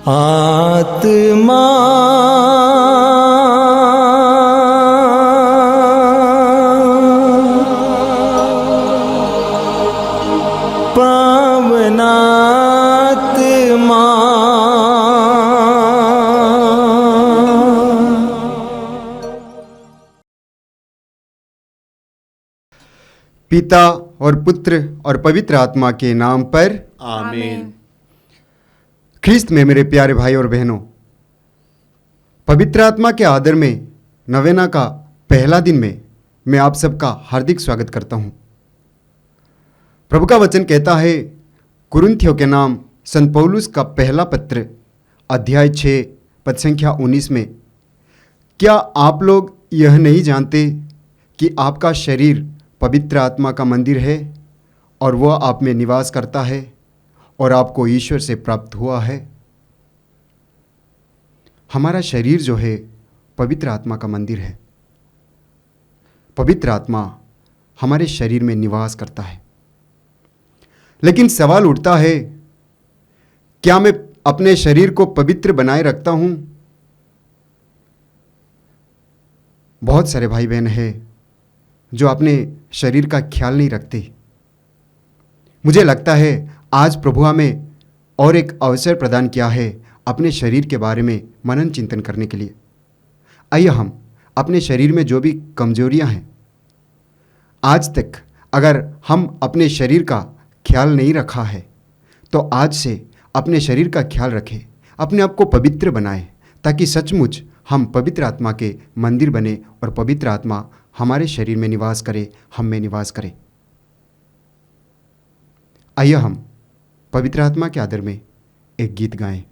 आत्मा पावनात्मा पिता और पुत्र और पवित्र आत्मा के नाम पर आमीन। ख्रिस्त में मेरे प्यारे भाई और बहनों, पवित्र आत्मा के आदर में नवेना का पहला दिन में मैं आप सबका हार्दिक स्वागत करता हूं। प्रभु का वचन कहता है कुरिन्थियों के नाम संत पौलुस का पहला पत्र अध्याय 6 पद संख्या 19 में, क्या आप लोग यह नहीं जानते कि आपका शरीर पवित्र आत्मा का मंदिर है और वह आप में निवास करता है और आपको ईश्वर से प्राप्त हुआ है। हमारा शरीर जो है पवित्र आत्मा का मंदिर है। पवित्र आत्मा हमारे शरीर में निवास करता है। लेकिन सवाल उठता है, क्या मैं अपने शरीर को पवित्र बनाए रखता हूं? बहुत सारे भाई बहन हैं जो अपने शरीर का ख्याल नहीं रखते। मुझे लगता है आज प्रभु हमें और एक अवसर प्रदान किया है अपने शरीर के बारे में मनन चिंतन करने के लिए। आइए हम अपने शरीर में जो भी कमजोरियां हैं, आज तक अगर हम अपने शरीर का ख्याल नहीं रखा है तो आज से अपने शरीर का ख्याल रखें, अपने आप को पवित्र बनाएं, ताकि सचमुच हम पवित्र आत्मा के मंदिर बने और पवित्र आत्मा हमारे शरीर में निवास करे, हम में निवास करे। आइए हम पवित्र आत्मा के आदर में एक गीत गाएं।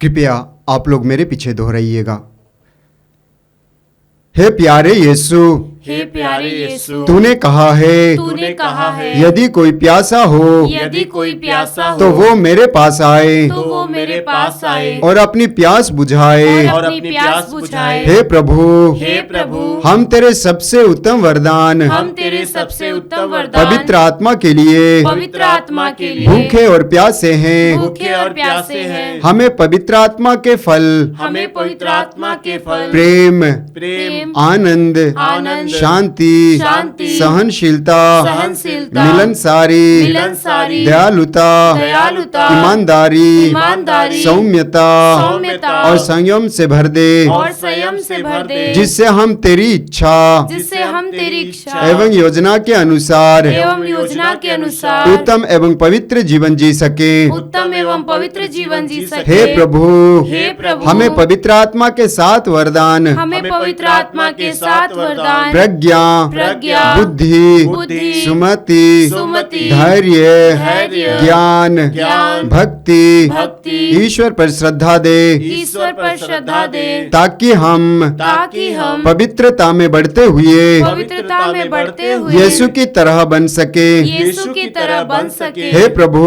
कृपया आप लोग मेरे पीछे दोहराइएगा। हे प्यारे यीशु, हे प्यारे यीशु, तूने कहा है तूने कहा है यदि कोई प्यासा हो यदि कोई प्यासा हो तो वो मेरे पास आए तो वो मेरे पास आए और अपनी प्यास बुझाए। और अपनी प्यास बुझाए। हे प्रभु, हे प्रभु, हम तेरे सबसे उत्तम वरदान हम तेरे सबसे उत्तम वरदान पवित्र आत्मा के लिए पवित्र आत्मा के लिए भूखे और प्यासे हैं। भूखे और प्यासे हैं। हमें पवित्र आत्मा के फल हमें पवित्र आत्मा के फल प्रेम, प्रेम, आनंद, आनंद, शांति, शांति, सहनशीलता, सहनशीलता, मिलनसारी, मिलनसारी, दयालुता, दयालुता, ईमानदारी, ईमानदारी, सौम्यता सौम्यता और संयम से भर दे, और संयम से भर दे, जिससे हम तेरी इच्छा जिससे हम तेरी इच्छा एवं योजना के अनुसार एवं योजना के अनुसार उत्तम एवं पवित्र जीवन जी सके। उत्तम एवं पवित्र जीवन जी सके। हे प्रभु, हे प्रभु, हमें पवित्र आत्मा के 7 वरदान हमें पवित्र आत्मा के 7 वरदान प्रज्ञा, प्रज्ञा, बुद्धि, बुद्धि, सुमति, सुमति, धैर्य, धैर्य, ज्ञान, ज्ञान, भक्ति, भक्ति, ईश्वर पर श्रद्धा दे, ईश्वर पर श्रद्धा दे, ताकि हम पवित्रता में बढ़ते हुए पवित्रता में बढ़ते हुए यीशु की तरह बन सके। यीशु की तरह बन सके। हे प्रभु,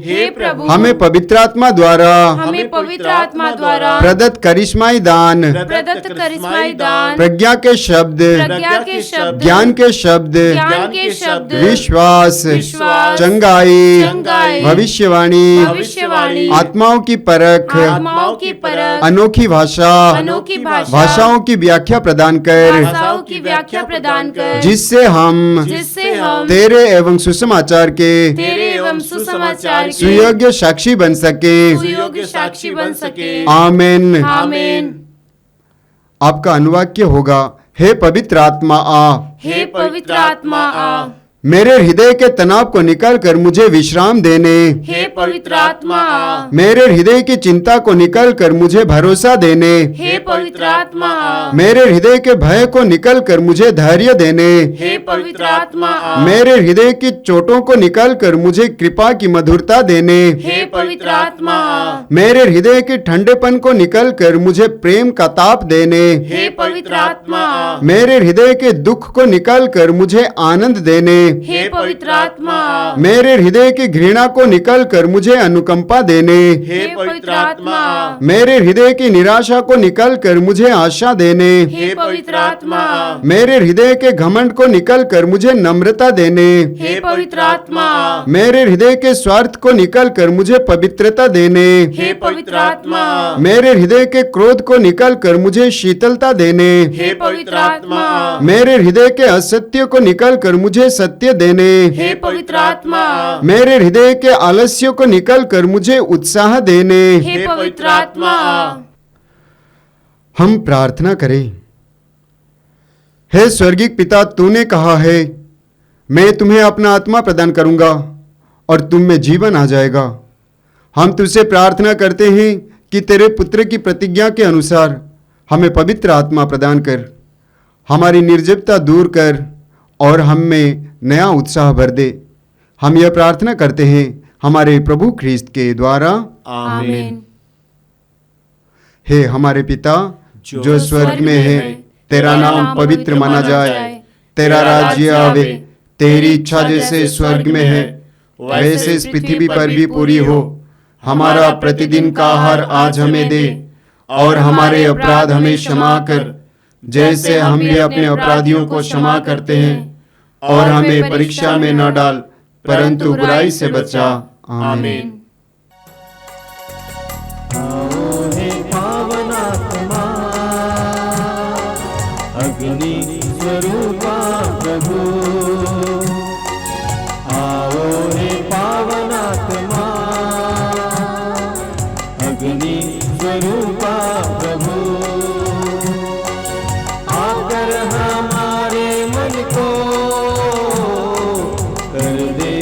हे प्रभु, हमें पवित्र आत्मा द्वारा हमें पवित्र आत्मा द्वारा प्रदत्त करिश्माई दान, प्रदत्त करिश्माई दान, प्रज्ञा के शब्द, प्रज्ञा के शब्द, ज्ञान के शब्द, ज्ञान के शब्द, विश्वास, विश्वास, चंगाई, चंगाई, भविष्यवाणी, भविष्यवाणी, आत्माओं की परख, आत्माओं की परख, अनोखी भाषा, अनोखी भाषा, भाषाओं की व्याख्या प्रदान कर, भाषाओं की व्याख्या प्रदान कर, जिससे हम तेरे एवं सुसमाचार के सुयोग्य साक्षी बन सके। सुयोग्य साक्षी बन सके। आमीन। आमीन। आपका अनुवाक्य होगा, हे पवित्र आत्मा आ, हे पवित्र आत्मा आ, मेरे हृदय के तनाव को निकाल कर मुझे विश्राम देने, हे पवित्र आत्मा आ, मेरे हृदय की चिंता को निकाल कर मुझे भरोसा देने, हे पवित्र आत्मा आ, मेरे हृदय के भय को निकाल कर मुझे धैर्य देने, हे पवित्र आत्मा आ, मेरे हृदय की चोटों को निकाल कर मुझे कृपा की मधुरता देने, हे पवित्र आत्मा आ, मेरे हृदय के ठंडेपन को निकाल कर मुझे प्रेम का ताप देने, हे पवित्र आत्मा आ, मेरे हृदय के दुख को निकाल कर मुझे आनंद देने, हे पवित्र आत्मा आ, मेरे हृदय की घृणा को निकाल कर मुझे अनुकंपा देने, हे पवित्र आत्मा आ, मेरे हृदय की निराशा को निकाल कर मुझे आशा देने, हे पवित्र आत्मा आ, मेरे हृदय के घमंड को निकाल कर मुझे नम्रता देने, हे पवित्र आत्मा आ, मेरे हृदय के स्वार्थ को निकाल कर मुझे पवित्रता देने, हे पवित्र आत्मा आ, मेरे हृदय के क्रोध को निकाल कर मुझे शीतलता देने, हे पवित्र आत्मा आ, मेरे हृदय के असत्य को निकाल कर मुझे सत्य देने, हे पवित्र आत्मा आ, मेरे हृदय के आलस्य को निकाल कर मुझे उत्साह देने। हे पवित्र आत्मा आ। हम प्रार्थना करें। हे स्वर्गीय पिता, तूने कहा है, मैं तुम्हें अपना आत्मा प्रदान करूंगा और तुम में जीवन आ जाएगा। हम तुझसे प्रार्थना करते हैं कि तेरे पुत्र की प्रतिज्ञा के अनुसार हमें पवित्र आत्मा प्रदान कर, हमारी निर्जीवता दूर कर और हम में नया उत्साह भर दे। हम यह प्रार्थना करते हैं हमारे प्रभु ख्रीस्त के द्वारा, आमीन। हे हमारे पिता जो स्वर्ग में है, तेरा नाम पवित्र माना जाए, तेरा राज्य आवे, तेरी इच्छा जैसे स्वर्ग में है वैसे इस पृथ्वी पर भी पूरी हो। हमारा प्रतिदिन का आहार आज हमें दे और हमारे अपराध हमें क्षमा कर, जैसे हम भी अपने अपराधियों को क्षमा करते हैं, और हमें परीक्षा में न डाल परंतु बुराई से बचा। आमीन। अग्नि स्वरूपा प्रभु, आओ हे पावनात्मा, अग्नि स्वरूपा प्रभु, आकर हमारे मन को कर दे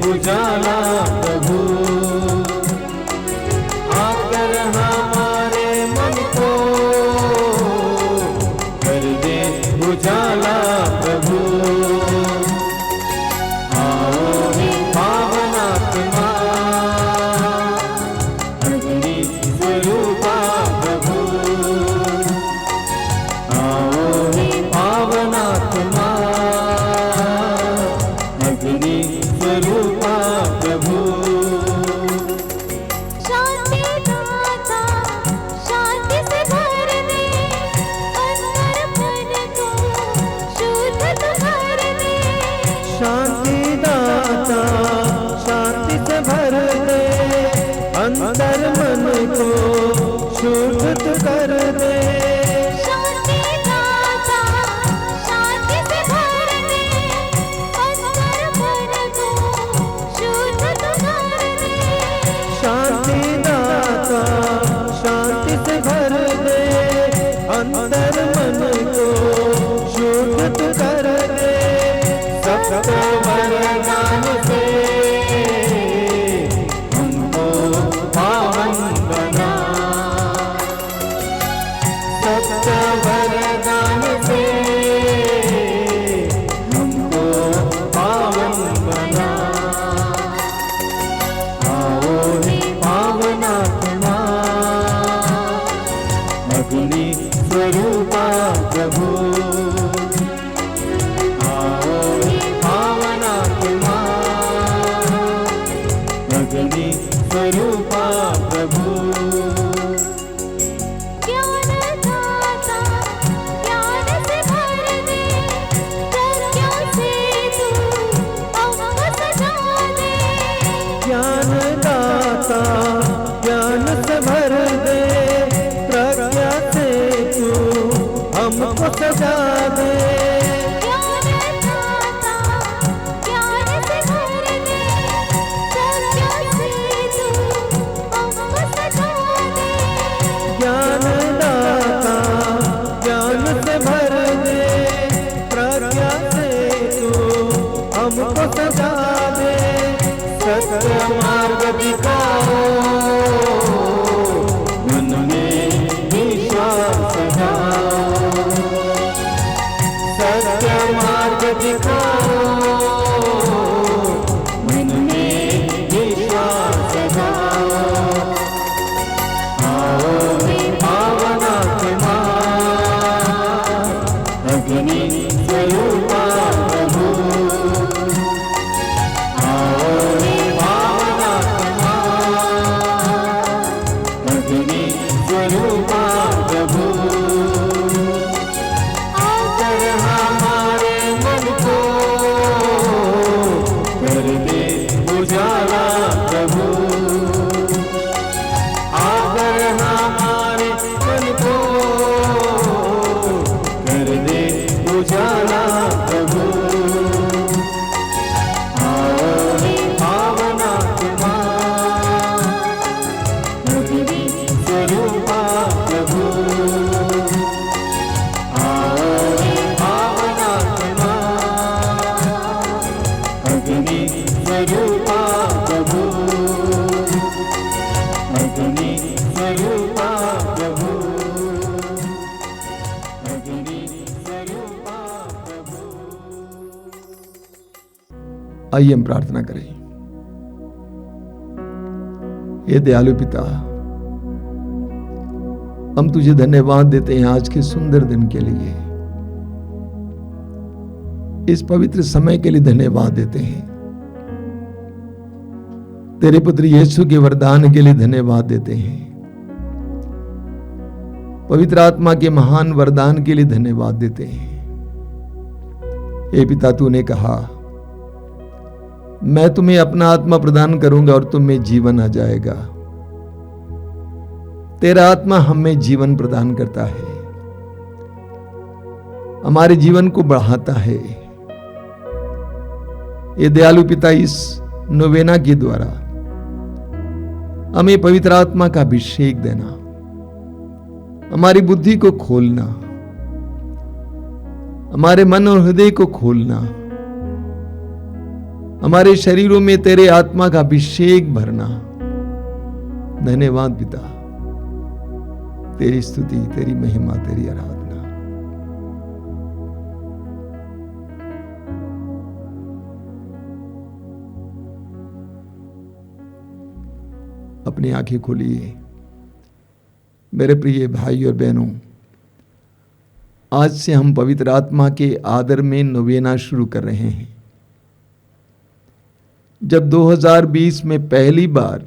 उजाला प्रभु, आकर हमारे मन को कर दे उजाला प्रभु। सत्य वरदान से हमको पावन बना, सत्य वरदान से हमको पावन बना। आओ हे पावन आत्मा, अग्नि स्वरूपा प्रभु, आओ हे पावन आत्मा, अग्नि स्वरूपा प्रभु। ज्ञान दाता ज्ञान से भर दे, प्रज्ञा से तू हमको सजा दे। ज्ञान दाता ज्ञान से भर दे, प्रज्ञा से तू हमको सजा दे। ज्ञान दाता ज्ञान से भर दे, प्रज्ञा से तू हमको सजा दे। ज्ञान दाता ज्ञान से भर दे, प्रज्ञा से तू हमको सजा दे। सत्य मार्ग दिखाओ, मन में विश्वास जगाओ। सत्य मार्ग दिखाओ, मन में विश्वास जगाओ। आओ हे पावन आत्मा, अग्नि स्वरूपा प्रभु, आओ हे पावन आत्मा, अग्नि स्वरूपा प्रभु। आकर हमारे मन को कर दे उजाला प्रभु, आकर हमारे मन को कर दे उजाला प्रभु। आओ हे पावन आत्मा, अग्नि स्वरूपा प्रभु, आओ हे पावन आत्मा, अग्नि स्वरूपा प्रभु, अग्नि स्वरूपा प्रभु, अग्नि स्वरूपा प्रभु। आइए हम प्रार्थना करें। हे दयालु पिता, हम तुझे धन्यवाद देते हैं आज के सुंदर दिन के लिए, इस पवित्र समय के लिए धन्यवाद देते हैं। तेरे पुत्र यीशु के वरदान के लिए धन्यवाद देते हैं। पवित्र आत्मा के महान वरदान के लिए धन्यवाद देते हैं। हे पिता, तूने कहा मैं तुम्हें अपना आत्मा प्रदान करूंगा और तुम में जीवन आ जाएगा। तेरा आत्मा हमें जीवन प्रदान करता है, हमारे जीवन को बढ़ाता है। ये दयालु पिता, इस नोवेना के द्वारा हमें पवित्र आत्मा का अभिषेक देना, हमारी बुद्धि को खोलना, हमारे मन और हृदय को खोलना, हमारे शरीरों में तेरे आत्मा का अभिषेक भरना। धन्यवाद पिता, तेरी स्तुति, तेरी महिमा, तेरी आराधना। अपनी आंखें खोलिए। मेरे प्रिय भाई और बहनों, आज से हम पवित्र आत्मा के आदर में नोवेना शुरू कर रहे हैं। जब 2020 में पहली बार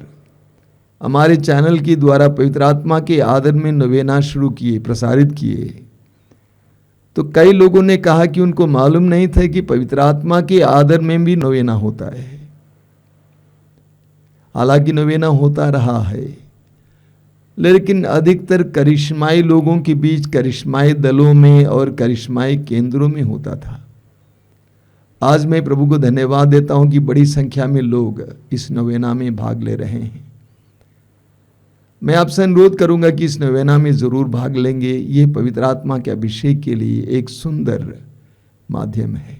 हमारे चैनल के द्वारा पवित्र आत्मा के आदर में नोवेना शुरू किए, प्रसारित किए, तो कई लोगों ने कहा कि उनको मालूम नहीं था कि पवित्र आत्मा के आदर में भी नोवेना होता है। हालांकि नोवेना होता रहा है, लेकिन अधिकतर करिश्माई लोगों के बीच, करिश्माई दलों में और करिश्माई केंद्रों में होता था। आज मैं प्रभु को धन्यवाद देता हूं कि बड़ी संख्या में लोग इस नोवेना में भाग ले रहे हैं। मैं आपसे अनुरोध करूंगा कि इस नोवेना में जरूर भाग लेंगे। यह पवित्र आत्मा के अभिषेक के लिए एक सुंदर माध्यम है।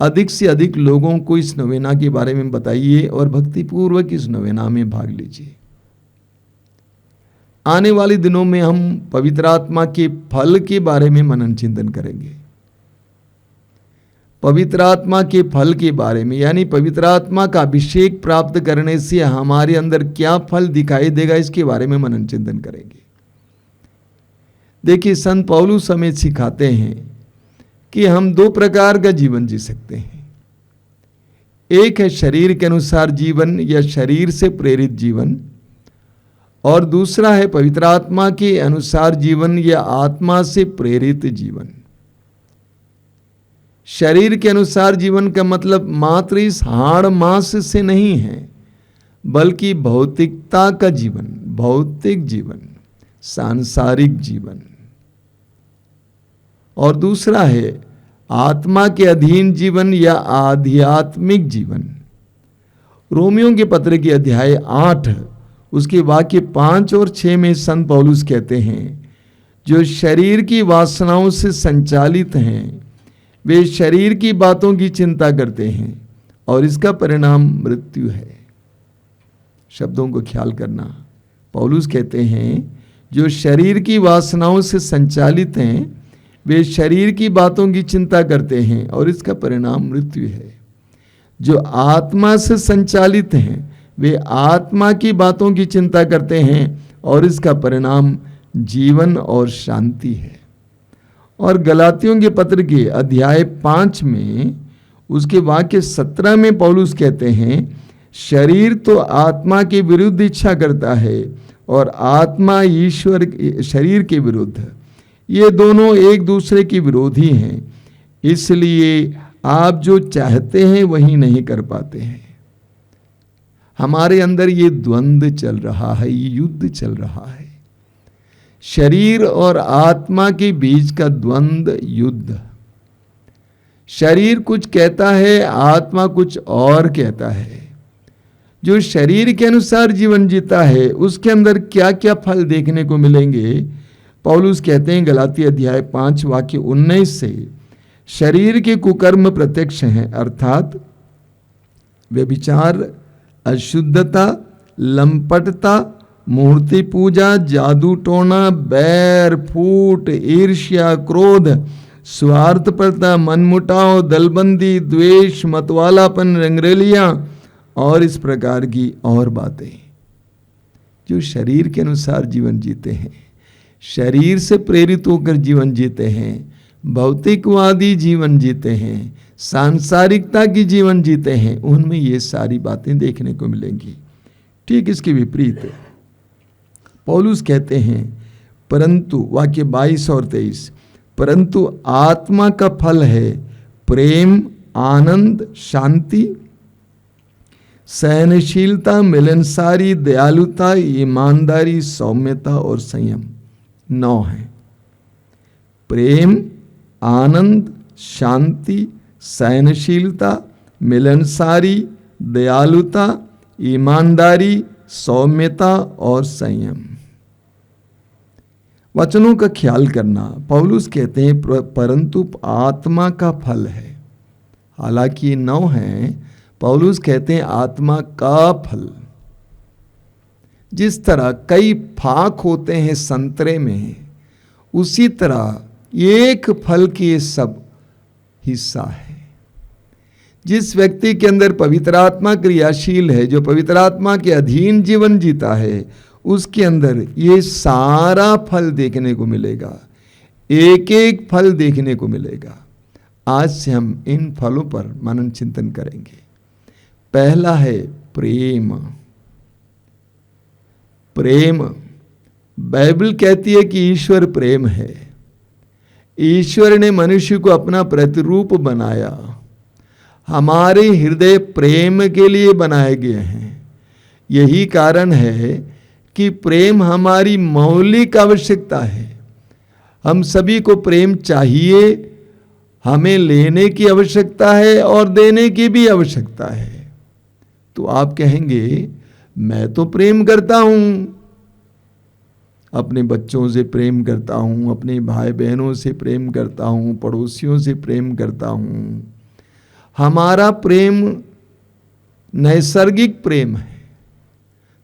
अधिक से अधिक लोगों को इस नवेना के बारे में बताइए और भक्तिपूर्वक इस नवेना में भाग लीजिए। आने वाले दिनों में हम पवित्र आत्मा के फल के बारे में मनन चिंतन करेंगे। पवित्र आत्मा के फल के बारे में, यानी पवित्र आत्मा का अभिषेक प्राप्त करने से हमारे अंदर क्या फल दिखाई देगा, इसके बारे में मनन चिंतन करेंगे। देखिए, संत पौलुस हमें सिखाते हैं कि हम दो प्रकार का जीवन जी सकते हैं। एक है शरीर के अनुसार जीवन या शरीर से प्रेरित जीवन, और दूसरा है पवित्र आत्मा के अनुसार जीवन या आत्मा से प्रेरित जीवन। शरीर के अनुसार जीवन का मतलब मात्र इस हाड़ मांस से नहीं है, बल्कि भौतिकता का जीवन, भौतिक जीवन, सांसारिक जीवन। और दूसरा है आत्मा के अधीन जीवन या आध्यात्मिक जीवन। रोमियों के पत्र के अध्याय 8 उसके वाक्य 5 और 6 में संत पौलुस कहते हैं, जो शरीर की वासनाओं से संचालित हैं वे शरीर की बातों की चिंता करते हैं और इसका परिणाम मृत्यु है। शब्दों को ख्याल करना। पौलुस कहते हैं जो शरीर की वासनाओं से संचालित हैं वे शरीर की बातों की चिंता करते हैं और इसका परिणाम मृत्यु है। जो आत्मा से संचालित हैं वे आत्मा की बातों की चिंता करते हैं और इसका परिणाम जीवन और शांति है। और गलातियों के पत्र के अध्याय 5 में उसके वाक्य 17 में पौलुस कहते हैं, शरीर तो आत्मा के विरुद्ध इच्छा करता है और आत्मा ईश्वर शरीर के विरुद्ध, ये दोनों एक दूसरे के विरोधी हैं, इसलिए आप जो चाहते हैं वही नहीं कर पाते हैं। हमारे अंदर ये द्वंद्व चल रहा है, ये युद्ध चल रहा है, शरीर और आत्मा के बीच का द्वंद्व युद्ध। शरीर कुछ कहता है, आत्मा कुछ और कहता है। जो शरीर के अनुसार जीवन जीता है उसके अंदर क्या क्या फल देखने को मिलेंगे, पौलुस कहते हैं गलाती अध्याय 5 वाक्य 19 से, शरीर के कुकर्म प्रत्यक्ष हैं, अर्थात व्यभिचार, अशुद्धता, लंपटता, मूर्ति पूजा, जादू टोना, बैर, फूट, ईर्ष्या, क्रोध, स्वार्थपरता, मनमुटाव, दलबंदी, द्वेष, मतवालापन, रंगरेलियां और इस प्रकार की और बातें। जो शरीर के अनुसार जीवन जीते हैं, शरीर से प्रेरित होकर जीवन जीते हैं, भौतिकवादी जीवन जीते हैं, सांसारिकता की जीवन जीते हैं, उनमें ये सारी बातें देखने को मिलेंगी। ठीक इसके विपरीत पौलुस कहते हैं, परंतु वाक्य 22 और 23, परंतु आत्मा का फल है प्रेम, आनंद, शांति, सहनशीलता, मिलनसारी, दयालुता, ईमानदारी, सौम्यता और संयम। 9 है। प्रेम, आनंद, शांति, सहनशीलता, मिलनसारी, दयालुता, ईमानदारी, सौम्यता और संयम। वचनों का ख्याल करना। पौलुस कहते हैं परंतु आत्मा का फल है, हालांकि ये 9 हैं, पौलुस कहते हैं आत्मा का फल। जिस तरह कई फाक होते हैं संतरे में, उसी तरह एक फल की ये सब हिस्सा है। जिस व्यक्ति के अंदर पवित्र आत्मा क्रियाशील है, जो पवित्र आत्मा के अधीन जीवन जीता है, उसके अंदर ये सारा फल देखने को मिलेगा, एक एक फल देखने को मिलेगा। आज से हम इन फलों पर मनन चिंतन करेंगे। पहला है प्रेम। प्रेम, बाइबल कहती है कि ईश्वर प्रेम है। ईश्वर ने मनुष्य को अपना प्रतिरूप बनाया। हमारे हृदय प्रेम के लिए बनाए गए हैं। यही कारण है कि प्रेम हमारी मौलिक आवश्यकता है। हम सभी को प्रेम चाहिए, हमें लेने की आवश्यकता है और देने की भी आवश्यकता है। तो आप कहेंगे मैं तो प्रेम करता हूं, अपने बच्चों से प्रेम करता हूं, अपने भाई बहनों से प्रेम करता हूं, पड़ोसियों से प्रेम करता हूं, हमारा प्रेम नैसर्गिक प्रेम है,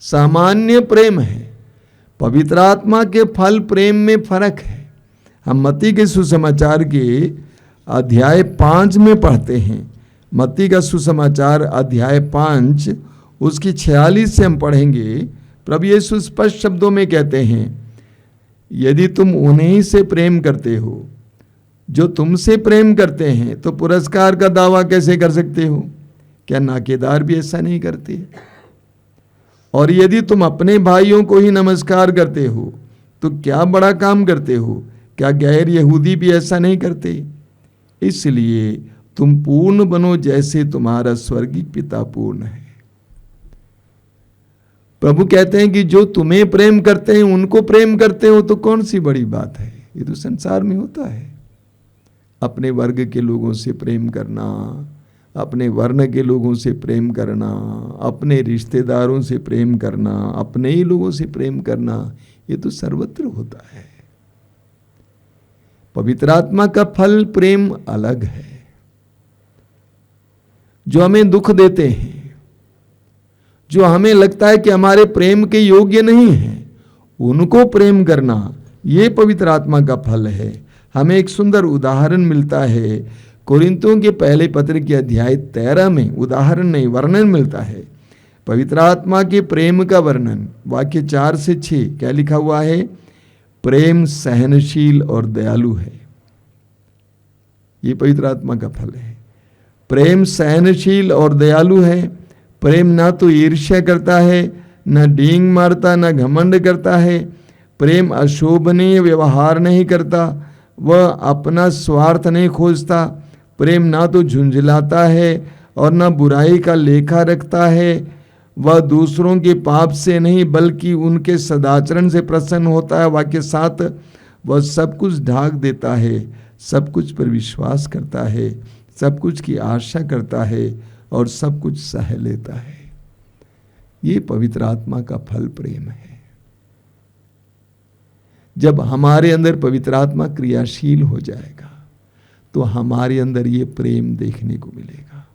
सामान्य प्रेम है। पवित्र आत्मा के फल प्रेम में फर्क है। हम मत्ती के सुसमाचार के अध्याय 5 में पढ़ते हैं। मत्ती का सुसमाचार अध्याय 5 उसकी 46 से हम पढ़ेंगे। प्रभु यीशु स्पष्ट शब्दों में कहते हैं, यदि तुम उन्हीं से प्रेम करते हो जो तुमसे प्रेम करते हैं, तो पुरस्कार का दावा कैसे कर सकते हो? क्या नाकेदार भी ऐसा नहीं करते? और यदि तुम अपने भाइयों को ही नमस्कार करते हो, तो क्या बड़ा काम करते हो? क्या गैर यहूदी भी ऐसा नहीं करते? इसलिए तुम पूर्ण बनो जैसे तुम्हारा स्वर्गीय पिता पूर्ण है। प्रभु कहते हैं कि जो तुम्हें प्रेम करते हैं उनको प्रेम करते हो, तो कौन सी बड़ी बात है? ये तो संसार में होता है। अपने वर्ग के लोगों से प्रेम करना, अपने वर्ण के लोगों से प्रेम करना, अपने रिश्तेदारों से प्रेम करना, अपने ही लोगों से प्रेम करना, ये तो सर्वत्र होता है। पवित्र आत्मा का फल प्रेम अलग है। जो हमें दुख देते हैं, जो हमें लगता है कि हमारे प्रेम के योग्य नहीं है, उनको प्रेम करना, ये पवित्र आत्मा का फल है। हमें एक सुंदर उदाहरण मिलता है कोरिन्थियों के पहले पत्र के अध्याय 13 में। उदाहरण नहीं, वर्णन मिलता है पवित्र आत्मा के प्रेम का वर्णन। वाक्य 4 से 6 क्या लिखा हुआ है? प्रेम सहनशील और दयालु है। ये पवित्र आत्मा का फल है। प्रेम सहनशील और दयालु है। प्रेम ना तो ईर्ष्या करता है, न डींग मारता, न घमंड करता है। प्रेम अशोभनीय व्यवहार नहीं करता, वह अपना स्वार्थ नहीं खोजता। प्रेम ना तो झुंझलाता है और न बुराई का लेखा रखता है। वह दूसरों के पाप से नहीं बल्कि उनके सदाचरण से प्रसन्न होता है। वाक्य 7, वह सब कुछ ढाक देता है, सब कुछ पर विश्वास करता है, सब कुछ की आशा करता है और सब कुछ सह लेता है। ये पवित्र आत्मा का फल प्रेम है। जब हमारे अंदर पवित्र आत्मा क्रियाशील हो जाएगा, तो हमारे अंदर ये प्रेम देखने को मिलेगा।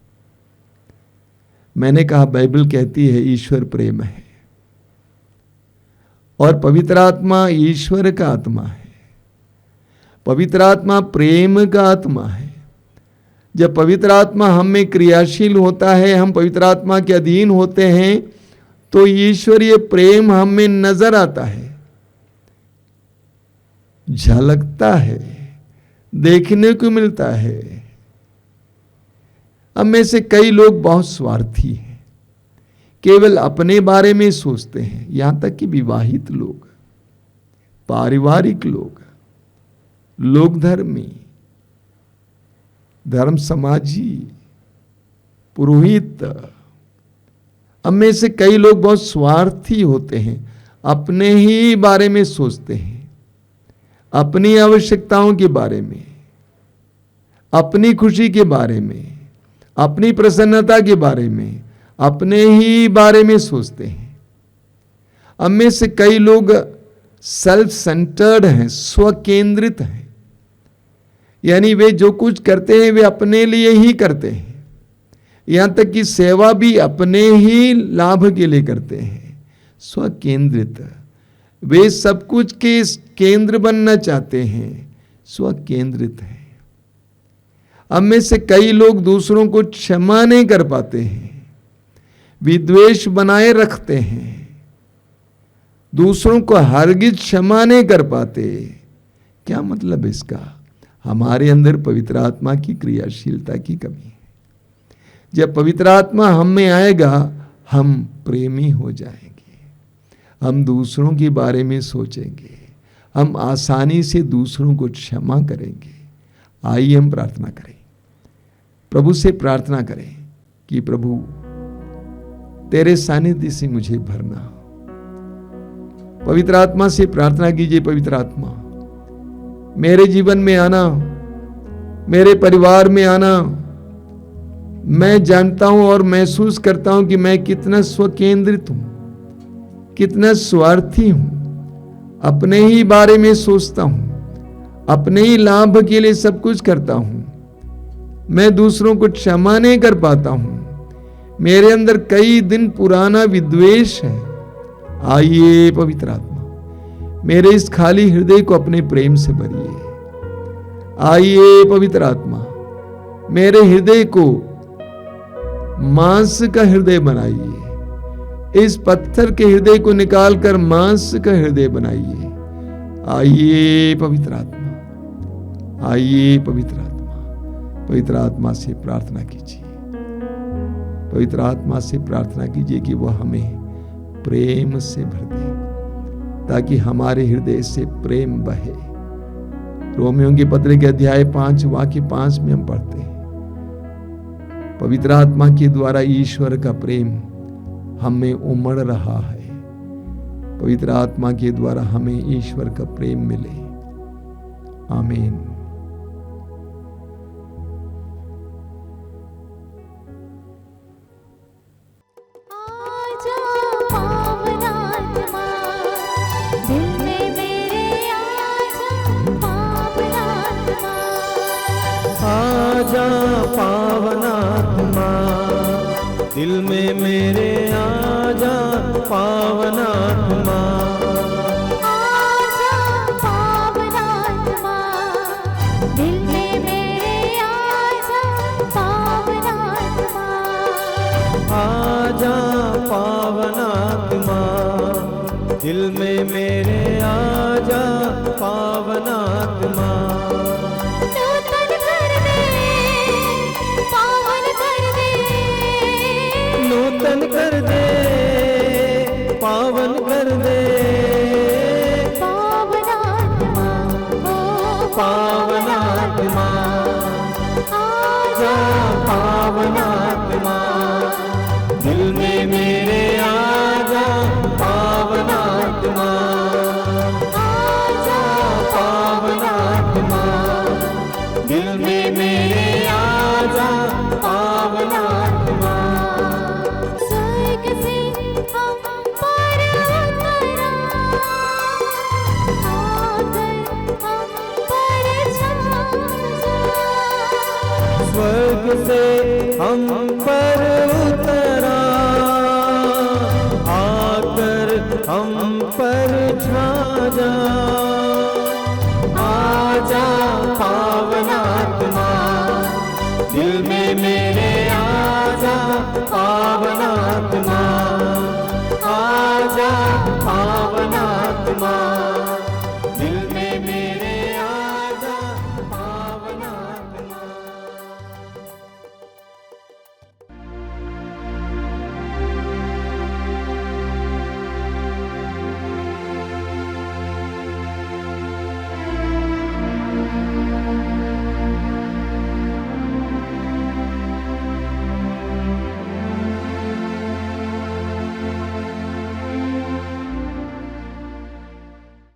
मैंने कहा, बाइबल कहती है ईश्वर प्रेम है और पवित्र आत्मा ईश्वर का आत्मा है। पवित्र आत्मा प्रेम का आत्मा है। जब पवित्र आत्मा हम में क्रियाशील होता है, हम पवित्र आत्मा के अधीन होते हैं, तो ईश्वरीय प्रेम हम में नजर आता है, झलकता है, देखने को मिलता है। अब में से कई लोग बहुत स्वार्थी हैं, केवल अपने बारे में सोचते हैं। यहां तक कि विवाहित लोग, पारिवारिक लोग, लोक धर्मी, धर्म समाजी, पुरोहित, अब में से कई लोग बहुत स्वार्थी होते हैं, अपने ही बारे में सोचते हैं, अपनी आवश्यकताओं के बारे में, अपनी खुशी के बारे में, अपनी प्रसन्नता के बारे में, अपने ही बारे में सोचते हैं। अब में से कई लोग सेल्फ सेंटर्ड हैं, स्वकेंद्रित हैं, यानी वे जो कुछ करते हैं वे अपने लिए ही करते हैं। यहां तक कि सेवा भी अपने ही लाभ के लिए करते हैं। स्वकेंद्रित, वे सब कुछ के केंद्र बनना चाहते हैं, स्वकेंद्रित है। अब में से कई लोग दूसरों को क्षमा नहीं कर पाते हैं, विद्वेष बनाए रखते हैं, दूसरों को हरगिज क्षमा नहीं कर पाते। क्या मतलब इसका? हमारे अंदर पवित्र आत्मा की क्रियाशीलता की कमी है। जब पवित्र आत्मा हम में आएगा, हम प्रेमी हो जाएंगे, हम दूसरों के बारे में सोचेंगे, हम आसानी से दूसरों को क्षमा करेंगे। आइए हम प्रार्थना करें, प्रभु से प्रार्थना करें कि प्रभु तेरे सानिध्य से मुझे भरना। पवित्र आत्मा से प्रार्थना कीजिए, पवित्र आत्मा मेरे जीवन में आना, मेरे परिवार में आना। मैं जानता हूं और महसूस करता हूं कि मैं कितना स्वकेंद्रित हूं, कितना स्वार्थी हूं, अपने ही बारे में सोचता हूं, अपने ही लाभ के लिए सब कुछ करता हूं। मैं दूसरों को क्षमा नहीं कर पाता हूं, मेरे अंदर कई दिन पुराना विद्वेष है। आइए पवित्र आत्मा, मेरे इस खाली हृदय को अपने प्रेम से भरिए। आइए पवित्र आत्मा, मेरे हृदय को मांस का हृदय बनाइए। इस पत्थर के हृदय को निकालकर मांस का हृदय बनाइए। आइए पवित्र आत्मा, आइए पवित्र आत्मा। पवित्र आत्मा से प्रार्थना कीजिए, पवित्र आत्मा से प्रार्थना कीजिए कि वह हमें प्रेम से भर दे, ताकि हमारे हृदय से प्रेम बहे। रोमियों के पत्र के अध्याय 5 वाक्य 5 में हम पढ़ते हैं, पवित्र आत्मा के द्वारा ईश्वर का प्रेम हम में उमड़ रहा है। पवित्र आत्मा के द्वारा हमें ईश्वर का प्रेम मिले। आमीन। आजा पावनात्मा, दिल में मेरे आजा पावनात्मा। आजा पावनात्मा, दिल में मेरे आजा पावनात्मा। आजा पावनात्मा, दिल में मेरे आजा पावनात्मा। आजा पावनात्मा, दिल में मेरे आजा पावनात्मा। नूतन कर दे, पावन कर दे, नूतन कर दे, पावन कर दे। पावनात्मा, ओ पावनात्मा, आजा पावनात्मा, दिल में मेरे आजा पावनात्मा। आजा पावनात्मा, दिल में मेरे आजा पावनात्मा। स्वर्ग से हम पर उतरा, आकर हम पर छा जा। स्वर्ग से हम पर उतरा, आकर हम पर छा जा। आजा पावनात्मा, दिल में मेरे आजा पावनात्मा। आजा पावनात्मा,